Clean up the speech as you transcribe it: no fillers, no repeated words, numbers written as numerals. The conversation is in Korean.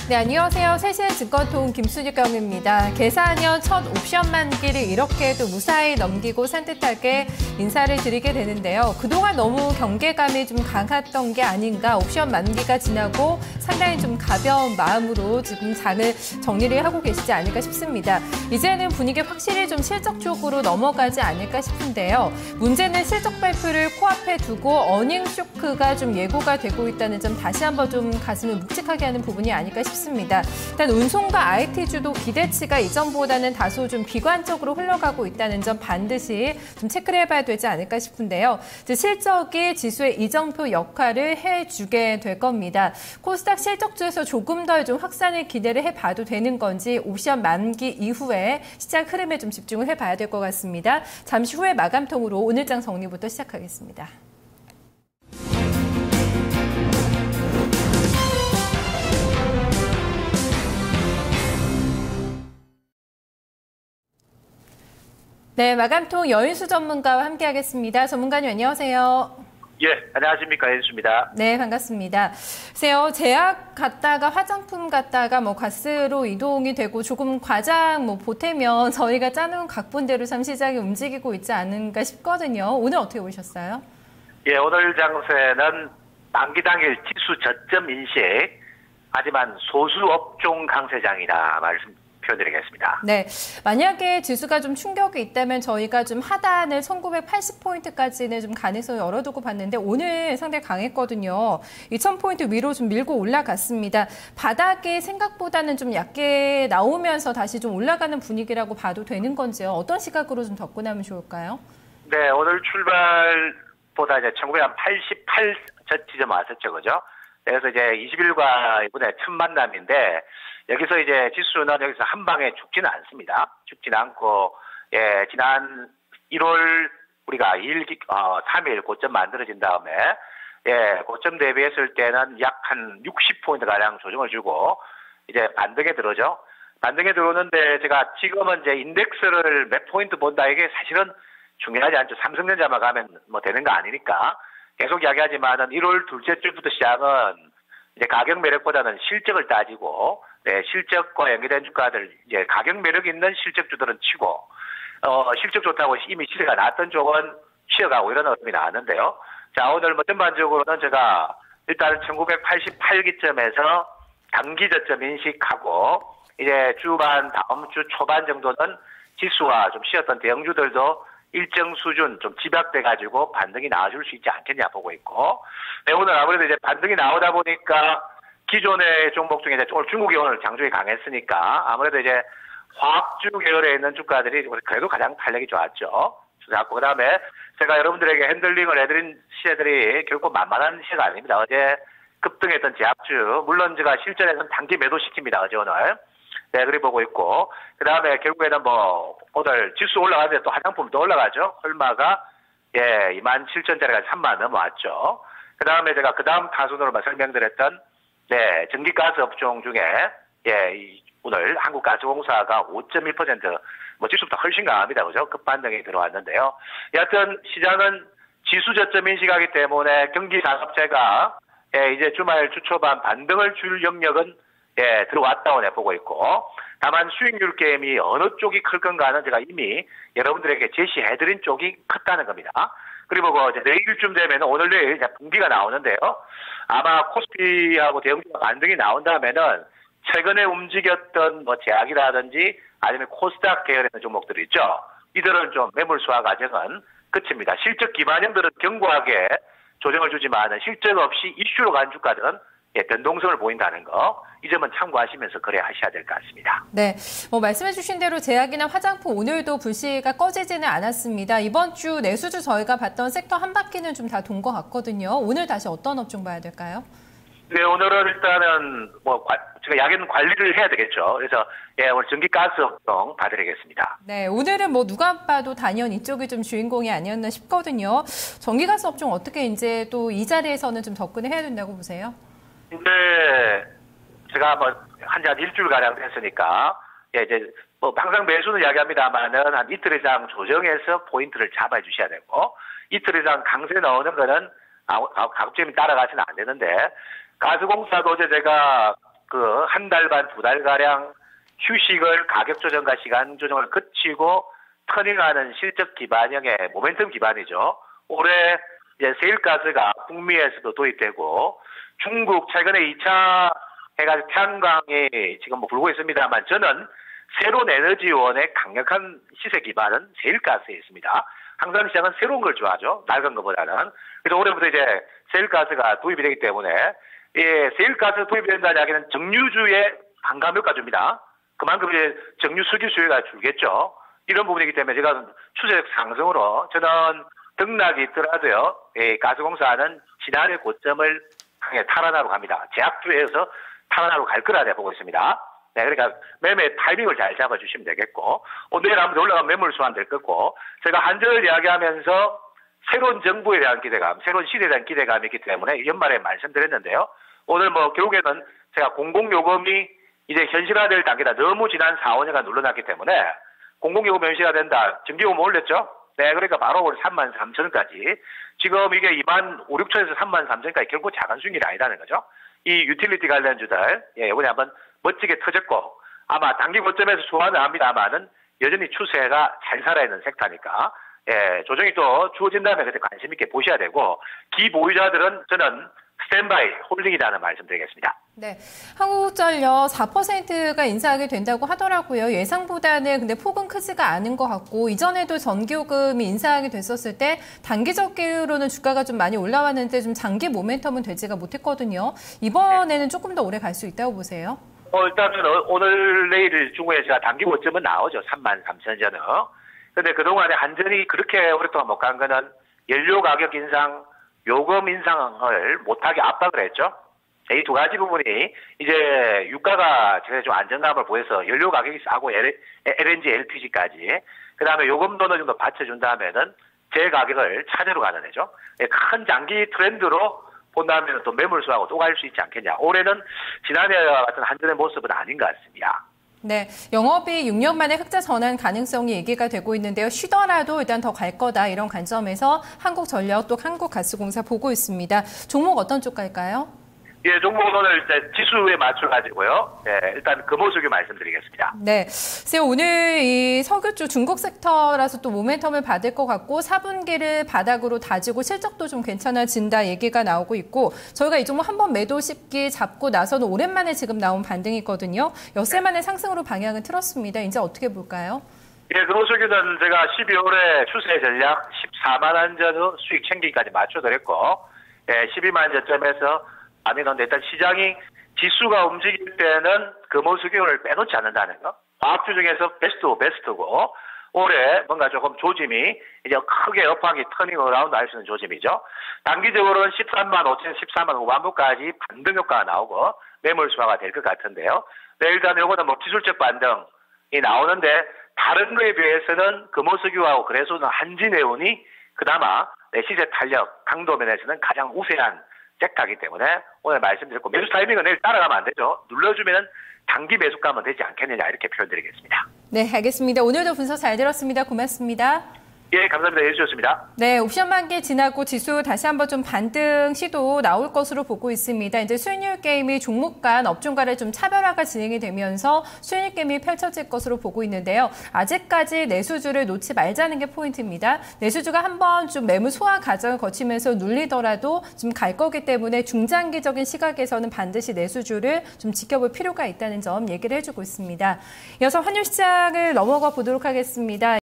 네, 안녕하세요. 세시의 증권통 김수지경입니다. 계산년 첫 옵션 만기를 이렇게도 무사히 넘기고 산뜻하게 인사를 드리게 되는데요. 그동안 너무 경계감이 좀 강했던 게 아닌가, 옵션 만기가 지나고 상당히 좀 가벼운 마음으로 지금 장을 정리를 하고 계시지 않을까 싶습니다. 이제는 분위기 확실히 좀 실적 쪽으로 넘어가지 않을까 싶은데요. 문제는 실적 발표를 코앞에 두고 어닝 쇼크가 좀 예고가 되고 있다는 점 다시 한번 좀 가슴을 묵직하게 하는 부분이 아닐까 싶습니다. 일단 운송과 IT주도 기대치가 이전보다는 다소 좀 비관적으로 흘러가고 있다는 점 반드시 좀 체크를 해봐야 되지 않을까 싶은데요. 실적이 지수의 이정표 역할을 해주게 될 겁니다. 코스닥 실적주에서 조금 더 좀 확산을 기대를 해봐도 되는 건지 옵션 만기 이후에 시장 흐름에 좀 집중을 해봐야 될 것 같습니다. 잠시 후에 마감통으로 오늘장 정리부터 시작하겠습니다. 네, 마감통 여인수 전문가와 함께하겠습니다. 전문가님 안녕하세요. 예, 안녕하십니까. 여인수입니다. 네, 반갑습니다. 글쎄요, 제약 갔다가 화장품 갔다가 가스로 이동이 되고 조금 과장 보태면 저희가 짜놓은 각본대로 참 시장이 움직이고 있지 않은가 싶거든요. 오늘 어떻게 보셨어요? 예, 오늘 장세는 만기 당일 지수 저점 인식, 하지만 소수 업종 강세장이다 표현드리겠습니다. 네, 만약에 지수가 좀 충격이 있다면 저희가 좀 하단을 1980포인트까지는 좀 가능성을 열어두고 봤는데 오늘 상당히 강했거든요. 2000포인트 위로 좀 밀고 올라갔습니다. 바닥이 생각보다는 좀 얕게 나오면서 다시 좀 올라가는 분위기라고 봐도 되는 건지요? 어떤 시각으로 좀 접근하면 좋을까요? 네, 오늘 출발보다 이제 1988 지점 왔었죠, 그죠? 그래서 이제 20일과 이번에 첫 만남인데 여기서 이제 지수는 여기서 한 방에 죽지는 않습니다. 죽지는 않고, 예, 지난 1월 우리가 3일 고점 만들어진 다음에, 예, 고점 대비했을 때는 약 한 60포인트 가량 조정을 주고, 이제 반등에 들어오죠. 반등에 들어오는데 제가 지금은 이제 인덱스를 몇 포인트 본다 이게 사실은 중요하지 않죠. 삼성전자만 가면 되는 거 아니니까. 계속 이야기하지만은 1월 둘째 주부터 시작은 이제 가격 매력보다는 실적을 따지고, 네, 실적과 연계된 주가들, 이제 가격 매력 있는 실적주들은 치고, 실적 좋다고 이미 시세가 났던 쪽은 쉬어가고 이런 흐름이 나왔는데요. 자, 오늘 전반적으로는 제가 일단 1988기점에서 단기 저점 인식하고, 이제 주반, 다음 주 초반 정도는 지수와 좀 쉬었던 대형주들도 일정 수준 좀 집약돼가지고 반등이 나와줄 수 있지 않겠냐 보고 있고, 네, 오늘 아무래도 이제 반등이 나오다 보니까 기존의 종목 중에 이제 오늘 중국이 오늘 장중에 강했으니까 아무래도 이제 화학주 계열에 있는 주가들이 그래도 가장 탄력이 좋았죠. 그 다음에 제가 여러분들에게 핸들링을 해드린 시세들이 결코 만만한 시세가 아닙니다. 어제 급등했던 제약주, 물론 제가 실전에서는 단기 매도시킵니다. 어제 오늘. 네, 그리 보고 있고. 그 다음에 결국에는 오늘 지수 올라가는데 또 화장품도 올라가죠. 헐마가, 예, 27,000짜리가 3만 넘어왔죠. 그 다음에 제가 그 다음 타순으로 설명드렸던, 네, 전기가스 업종 중에, 예, 오늘 한국가스공사가 5.1%, 지수보다 훨씬 강합니다. 그죠? 급반등이 들어왔는데요. 여하튼 시장은 지수 저점 인식하기 때문에 경기산업재가, 예, 이제 주말 주초반 반등을 줄 영역은 예, 들어왔다고 보고 있고, 다만 수익률 게임이 어느 쪽이 클 건가는 제가 이미 여러분들에게 제시해드린 쪽이 컸다는 겁니다. 그리고 이제 내일쯤 되면 오늘 내일 분기가 나오는데요. 아마 코스피하고 대형주가 반등이 나온다면은 최근에 움직였던 제약이라든지 아니면 코스닥 계열의 종목들 있죠. 이들은 좀 매물 수화 과정은 끝입니다. 실적 기반형들은 견고하게 조정을 주지만 실적 없이 이슈로 간 주가들은 예, 변동성을 보인다는 거, 이 점은 참고하시면서 거래하셔야 될 것 같습니다. 네, 말씀해 주신 대로 제약이나 화장품 오늘도 불씨가 꺼지지는 않았습니다. 이번 주 내수주 저희가 봤던 섹터 한 바퀴는 좀 다 돈 것 같거든요. 오늘 다시 어떤 업종 봐야 될까요? 네, 오늘은 일단은 제가 약은 관리를 해야 되겠죠. 그래서 예, 오늘 전기가스 업종 봐드리겠습니다. 네, 오늘은 누가 봐도 단연 이쪽이 좀 주인공이 아니었나 싶거든요. 전기가스 업종 어떻게 이제 또 이 자리에서는 좀 접근을 해야 된다고 보세요? 네, 제가 한지 한 일주일가량 됐으니까, 예, 이제 항상 매수는 이야기합니다만은 한 이틀 이상 조정해서 포인트를 잡아주셔야 되고, 이틀 이상 강세 나오는 거는 가급적이면 따라가시는 안 되는데, 가스공사도 어제 제가 그 한 달 반, 두 달가량 휴식을 가격 조정과 시간 조정을 거치고 터닝하는 실적 기반형의 모멘텀 기반이죠. 올해 이제 세일가스가 북미에서도 도입되고 중국 최근에 2차 해가지고 태양광이 지금 뭐 불고 있습니다만 저는 새로운 에너지원의 강력한 시세 기반은 세일가스에 있습니다. 항상 시장은 새로운 걸 좋아하죠. 낡은 것보다는. 그래서 올해부터 이제 세일가스가 도입이 되기 때문에 예, 세일가스 도입이 된다는 이야기는 정유주의 반감 효과 줍니다. 그만큼 이제 정유 석유 수요가 줄겠죠. 이런 부분이기 때문에 제가 추세적 상승으로 저는 등락이 있더라도요. 예, 가스공사는 지난해 고점을 향해 탈환하러 갑니다. 제약주에서 탈환하러 갈 거라 보고 있습니다. 네, 그러니까 매매 타이밍을 잘 잡아주시면 되겠고 내일 한번 올라가면 매물 소환될 거고 제가 한전을 이야기하면서 새로운 정부에 대한 기대감, 새로운 시대에 대한 기대감이 있기 때문에 연말에 말씀드렸는데요. 오늘 뭐 결국에는 제가 공공요금이 이제 현실화될 단계다. 너무 지난 4, 5년간 눌러놨기 때문에 공공요금 현실화 된다. 전기요금 올렸죠? 네, 그러니까 바로 올 33,000원까지. 지금 이게 2만 5, 6천에서 33,000원까지 결국 작은 수익이 아니라는 거죠. 이 유틸리티 관련주들, 예, 이번에 한번 멋지게 터졌고, 아마 단기 고점에서 소화는 합니다만은 여전히 추세가 잘 살아있는 섹터니까, 예, 조정이 또 주어진다면 그때 관심 있게 보셔야 되고, 기보유자들은 저는 스탠바이 홀딩이라는 말씀 드리겠습니다. 네, 한국전력 4%가 인상하게 된다고 하더라고요. 예상보다는 근데 폭은 크지가 않은 것 같고 이전에도 전기요금이 인상하게 됐었을 때 단기적으로는 주가가 좀 많이 올라왔는데 좀 장기 모멘텀은 되지가 못했거든요. 이번에는 조금 더 오래 갈 수 있다고 보세요? 일단은 오늘 내일 중후에 제가 단기 고점은 나오죠. 33,000전은. 근데 그동안에 한전이 그렇게 오랫동안 못 간 거는 연료 가격 인상, 요금 인상을 못하게 압박을 했죠. 이 두 가지 부분이 이제 유가가 제가 좀 안정감을 보여서 연료 가격이 싸고 LNG, LPG까지 그다음에 요금도 어느 정도 받쳐준다면은 제 가격을 찾으러 가는 애죠. 큰 장기 트렌드로 본다면 또 매물 수하고 또 갈 수 있지 않겠냐. 올해는 지난해와 같은 한전의 모습은 아닌 것 같습니다. 네, 영업이 6년 만에 흑자 전환 가능성이 얘기가 되고 있는데요. 쉬더라도 일단 더 갈 거다 이런 관점에서 한국전력 또 한국가스공사 보고 있습니다. 종목 어떤 쪽 갈까요? 예, 종목은 오늘 이제 지수에 맞춰가지고요. 네, 일단 금호석유 말씀드리겠습니다. 네, 선생님 오늘 이 석유 쪽 중국 섹터라서 또 모멘텀을 받을 것 같고 4분기를 바닥으로 다지고 실적도 좀 괜찮아진다 얘기가 나오고 있고 저희가 이 종목 한번 매도 쉽게 잡고 나서는 오랜만에 지금 나온 반등이거든요. 엿새 만에 상승으로 방향을 틀었습니다. 이제 어떻게 볼까요? 예, 금호석유는 제가 12월에 추세 전략 14만 원전 수익 챙기기까지 맞춰드렸고, 예, 12만 전점에서 아니는데 일단 시장이 지수가 움직일 때는 금호석유를 빼놓지 않는다는 거. 과학주 중에서 베스트고 올해 뭔가 조금 조짐이 이제 크게 업하기 터닝 어라운드 할 수 있는 조짐이죠. 단기적으로는 13만 5천, 14만 5만 부까지 반등 효과가 나오고 매물 수화가 될 것 같은데요. 네, 일단 이거는 뭐 기술적 반등이 나오는데 다른 거에 비해서는 금호석유하고 그래서는 한진해운이 그나마 시세 탄력 강도 면에서는 가장 우세한 섹터이기 때문에 오늘 말씀드렸고 매수 타이밍은 내일 따라가면 안 되죠. 눌러주면 단기 매수가면 되지 않겠느냐 이렇게 표현드리겠습니다. 네, 알겠습니다. 오늘도 분석 잘 들었습니다. 고맙습니다. 예, 감사합니다. 해주셨습니다. 네, 옵션 만기 지나고 지수 다시 한번 좀 반등 시도 나올 것으로 보고 있습니다. 이제 수익률 게임이 종목 간 업종 간에 좀 차별화가 진행이 되면서 수익률 게임이 펼쳐질 것으로 보고 있는데요. 아직까지 내수주를 놓지 말자는 게 포인트입니다. 내수주가 한번 좀 매물 소화 과정을 거치면서 눌리더라도 좀 갈 거기 때문에 중장기적인 시각에서는 반드시 내수주를 좀 지켜볼 필요가 있다는 점 얘기를 해주고 있습니다. 이어서 환율 시장을 넘어가 보도록 하겠습니다.